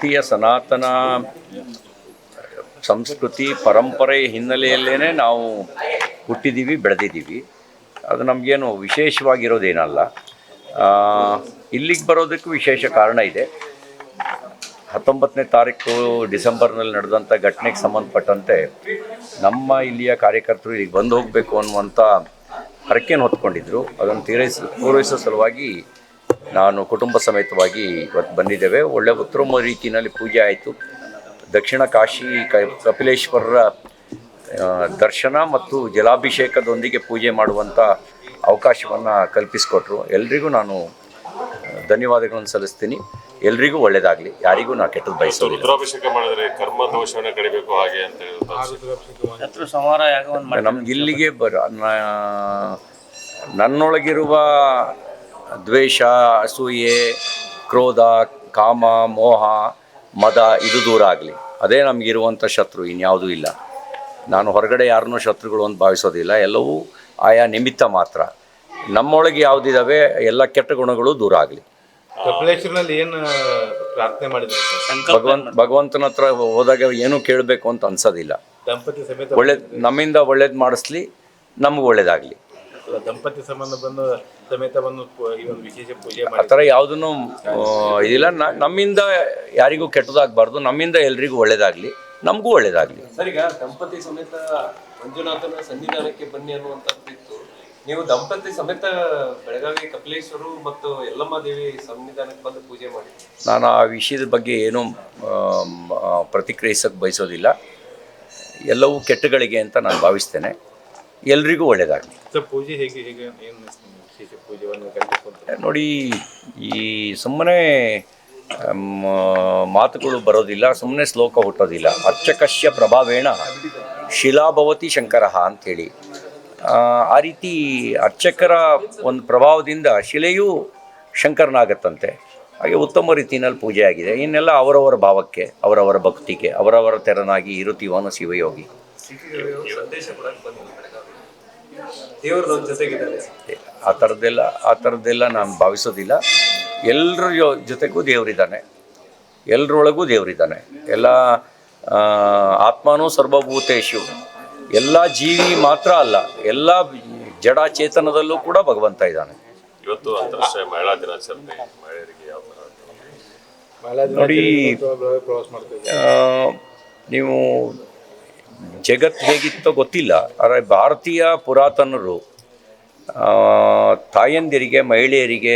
ಭಾರತೀಯ ಸನಾತನ ಸಂಸ್ಕೃತಿ ಪರಂಪರೆ ಹಿನ್ನೆಲೆಯಲ್ಲೇ ನಾವು ಹುಟ್ಟಿದ್ದೀವಿ, ಬೆಳೆದಿದ್ದೀವಿ. ಅದು ನಮಗೇನು ವಿಶೇಷವಾಗಿರೋದೇನಲ್ಲ. ಇಲ್ಲಿಗೆ ಬರೋದಕ್ಕೂ ವಿಶೇಷ ಕಾರಣ ಇದೆ. 19ನೇ ತಾರೀಕು ಡಿಸೆಂಬರ್ನಲ್ಲಿ ನಡೆದಂಥ ಘಟನೆಗೆ ಸಂಬಂಧಪಟ್ಟಂತೆ ನಮ್ಮ ಇಲ್ಲಿಯ ಕಾರ್ಯಕರ್ತರು ಇಲ್ಲಿಗೆ ಬಂದು ಹೋಗಬೇಕು ಅನ್ನುವಂಥ ಹರಕೆಯನ್ನು ಹೊತ್ಕೊಂಡಿದ್ದರು. ಅದನ್ನು ಪೂರೈಸೋ ಸಲುವಾಗಿ ನಾನು ಕುಟುಂಬ ಸಮೇತವಾಗಿ ಇವತ್ತು ಬಂದಿದ್ದೇವೆ. ಒಳ್ಳೆಯ ಉತ್ತಮ ರೀತಿಯಲ್ಲಿ ಪೂಜೆ ಆಯಿತು. ದಕ್ಷಿಣ ಕಾಶಿ ಕಪಿಲೇಶ್ವರರ ದರ್ಶನ ಮತ್ತು ಜಲಾಭಿಷೇಕದೊಂದಿಗೆ ಪೂಜೆ ಮಾಡುವಂಥ ಅವಕಾಶವನ್ನು ಕಲ್ಪಿಸಿಕೊಟ್ರು. ಎಲ್ರಿಗೂ ನಾನು ಧನ್ಯವಾದಗಳನ್ನು ಸಲ್ಲಿಸ್ತೀನಿ. ಎಲ್ರಿಗೂ ಒಳ್ಳೆಯದಾಗಲಿ, ಯಾರಿಗೂ ನಾನು ಕೆಟ್ಟದ್ದು ಬಯಸೋದಿಲ್ಲ. ರುದ್ರಾಭಿಷೇಕ ಮಾಡಿದರೆ ಕರ್ಮ ದೋಷವನ್ನು ಕಡಿಬೇಕು ಹಾಗೆ ಅಂತ ನಮ್ಗೆ ಇಲ್ಲಿಗೆ ನನ್ನೊಳಗಿರುವ ದ್ವೇಷ, ಅಸೂಯೆ, ಕ್ರೋಧ, ಕಾಮ, ಮೋಹ, ಮದ ಇದು ದೂರ ಆಗಲಿ. ಅದೇ ನಮಗಿರುವಂಥ ಶತ್ರು, ಇನ್ಯಾವುದೂ ಇಲ್ಲ. ನಾನು ಹೊರಗಡೆ ಯಾರನ್ನೂ ಶತ್ರುಗಳು ಅಂತ ಭಾವಿಸೋದಿಲ್ಲ. ಎಲ್ಲವೂ ಆಯಾ ನಿಮಿತ್ತ ಮಾತ್ರ. ನಮ್ಮೊಳಗೆ ಯಾವುದಿದ್ದಾವೆ ಎಲ್ಲ ಕೆಟ್ಟ ಗುಣಗಳು ದೂರ ಆಗಲಿ. ಕಪಿಲೇಶ್ವರನಲ್ಲಿ ಏನು ಪ್ರಾರ್ಥನೆ ಮಾಡಿದ್ರು? ಭಗವಂತನ ಹತ್ರ ಹೋದಾಗ ಏನೂ ಕೇಳಬೇಕು ಅಂತ ಅನ್ಸೋದಿಲ್ಲ. ದಂಪತಿ ಸಮೇತ ನಮ್ಮಿಂದ ಒಳ್ಳೇದು ಮಾಡಿಸ್ಲಿ, ನಮ್ಗೆ ಒಳ್ಳೇದಾಗಲಿ. ದಂಪತಿ ಸಂಬಂಧ ಬಂದು ಸಮೇತ ಬಂದು ಈ ಒಂದು ವಿಶೇಷ ಪೂಜೆ ಆ ಥರ ಯಾವುದೂ ಇದಿಲ್ಲ. ನಮ್ಮಿಂದ ಯಾರಿಗೂ ಕೆಟ್ಟದಾಗಬಾರ್ದು, ನಮ್ಮಿಂದ ಎಲ್ರಿಗೂ ಒಳ್ಳೇದಾಗಲಿ, ನಮಗೂ ಒಳ್ಳೇದಾಗಲಿ. ಸರ್, ಈಗ ದಂಪತಿ ಸಮೇತ ಮಂಜುನಾಥನ ಸನ್ನಿಧಾನಕ್ಕೆ ಬನ್ನಿ ಅನ್ನುವಂಥದ್ದಿತ್ತು. ನೀವು ದಂಪತಿ ಸಮೇತ ಬೆಳಗಾವಿ ಕಪಿಲೇಶ್ವರು ಮತ್ತು ಯಲ್ಲಮ್ಮ ದೇವಿ ಸನ್ನಿಧಾನಕ್ಕೆ ಬಂದು ಪೂಜೆ ಮಾಡಿ. ನಾನು ಆ ವಿಷಯದ ಬಗ್ಗೆ ಏನೂ ಪ್ರತಿಕ್ರಿಯಿಸೋಕ್ಕೆ ಬಯಸೋದಿಲ್ಲ. ಎಲ್ಲವೂ ಕೆಟ್ಟಗಳಿಗೆ ಅಂತ ನಾನು ಭಾವಿಸ್ತೇನೆ. ಎಲ್ರಿಗೂ ಒಳ್ಳೆಯದಾಗಲಿ. ಪೂಜೆ ಹೇಗೆ ಹೇಗೆ ಏನು ವಿಶೇಷ ಪೂಜೆಯನ್ನು ನೋಡಿ, ಈ ಸುಮ್ಮನೆ ಮಾತುಗಳು ಬರೋದಿಲ್ಲ, ಸುಮ್ಮನೆ ಶ್ಲೋಕ ಹುಟ್ಟೋದಿಲ್ಲ. ಅರ್ಚಕಸ್ಯ ಪ್ರಭಾವೇಣ ಶಿಲಾಭವತಿ ಶಂಕರ ಅಂಥೇಳಿ, ಆ ರೀತಿ ಅರ್ಚಕರ ಒಂದು ಪ್ರಭಾವದಿಂದ ಶಿಲೆಯೂ ಶಂಕರನಾಗತ್ತಂತೆ. ಹಾಗೆ ಉತ್ತಮ ರೀತಿಯಲ್ಲಿ ಪೂಜೆ ಆಗಿದೆ. ಇನ್ನೆಲ್ಲ ಅವರವರ ಭಾವಕ್ಕೆ, ಅವರವರ ಭಕ್ತಿಗೆ, ಅವರವರ ತೆರನಾಗಿ ಇರುತ್ತೀವನು ಶಿವಯೋಗಿ. ಆ ಥರದ್ದೆಲ್ಲ ನಾನು ಭಾವಿಸೋದಿಲ್ಲ. ಎಲ್ಲರ ಜೊತೆಗೂ ದೇವರಿದ್ದಾನೆ, ಎಲ್ಲರೊಳಗೂ ದೇವರಿದ್ದಾನೆ. ಎಲ್ಲ ಆತ್ಮನೂ ಸರ್ವಭೂತೇಶು, ಎಲ್ಲ ಜೀವಿ ಮಾತ್ರ ಅಲ್ಲ, ಎಲ್ಲ ಜಡಚೇತನದಲ್ಲೂ ಕೂಡ ಭಗವಂತ ಇದ್ದಾನೆ. ಇವತ್ತು ಅಂತಾರಾಷ್ಟ್ರೀಯ ಮಹಿಳಾ ದಿನಾಚರಣೆ, ಮಹಿಳೆಯರಿಗೆ ಯಾವ ಥರ ನೋಡಿ, ನೀವು ಜಗತ್ತು ಹೇಗಿತ್ತೋ ಗೊತ್ತಿಲ್ಲ, ಆದರೆ ಭಾರತೀಯ ಪುರಾತನರು ತಾಯಂದಿರಿಗೆ, ಮಹಿಳೆಯರಿಗೆ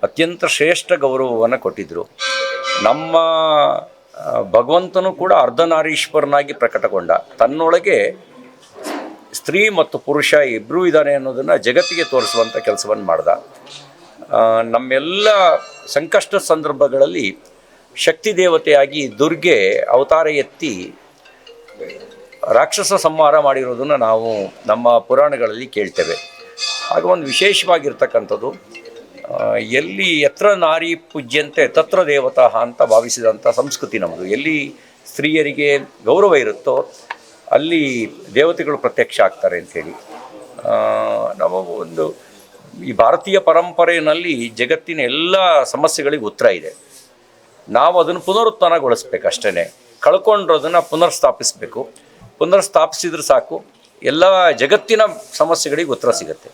ಅತ್ಯಂತ ಶ್ರೇಷ್ಠ ಗೌರವವನ್ನು ಕೊಟ್ಟಿದ್ದರು. ನಮ್ಮ ಭಗವಂತನೂ ಕೂಡ ಅರ್ಧನಾರೀಶ್ವರನಾಗಿ ಪ್ರಕಟಗೊಂಡ. ತನ್ನೊಳಗೆ ಸ್ತ್ರೀ ಮತ್ತು ಪುರುಷ ಇಬ್ಬರೂ ಇದ್ದಾನೆ ಅನ್ನೋದನ್ನು ಜಗತ್ತಿಗೆ ತೋರಿಸುವಂಥ ಕೆಲಸವನ್ನು ಮಾಡ್ದ. ನಮ್ಮೆಲ್ಲ ಸಂಕಷ್ಟ ಸಂದರ್ಭಗಳಲ್ಲಿ ಶಕ್ತಿ ದೇವತೆಯಾಗಿ ದುರ್ಗೆ ಅವತಾರ ಎತ್ತಿ ರಾಕ್ಷಸ ಸಂಹಾರ ಮಾಡಿರೋದನ್ನು ನಾವು ನಮ್ಮ ಪುರಾಣಗಳಲ್ಲಿ ಕೇಳ್ತೇವೆ. ಆಗ ಒಂದು ವಿಶೇಷವಾಗಿರ್ತಕ್ಕಂಥದ್ದು, ಎಲ್ಲಿ ಯತ್ರ ನಾರಿ ಪೂಜ್ಯಂತೆ ತತ್ರ ದೇವತಾ ಅಂತ ಭಾವಿಸಿದಂಥ ಸಂಸ್ಕೃತಿ ನಮ್ಮದು. ಎಲ್ಲಿ ಸ್ತ್ರೀಯರಿಗೆ ಗೌರವ ಇರುತ್ತೋ ಅಲ್ಲಿ ದೇವತೆಗಳು ಪ್ರತ್ಯಕ್ಷ ಆಗ್ತಾರೆ ಅಂಥೇಳಿ ನಾವು ಒಂದು ಈ ಭಾರತೀಯ ಪರಂಪರೆಯಲ್ಲಿ ಜಗತ್ತಿನ ಎಲ್ಲ ಸಮಸ್ಯೆಗಳಿಗೆ ಉತ್ತರ ಇದೆ. ನಾವು ಅದನ್ನು ಪುನರುತ್ಥಾನಗೊಳಿಸ್ಬೇಕು ಅಷ್ಟೇ. ಕಳ್ಕೊಂಡಿರೋದನ್ನು ಪುನರ್ಸ್ಥಾಪಿಸಬೇಕು. ಪುನರ್ಸ್ಥಾಪಿಸಿದ್ರೆ ಸಾಕು, ಎಲ್ಲ ಜಗತ್ತಿನ ಸಮಸ್ಯೆಗಳಿಗೆ ಉತ್ತರ ಸಿಗುತ್ತೆ.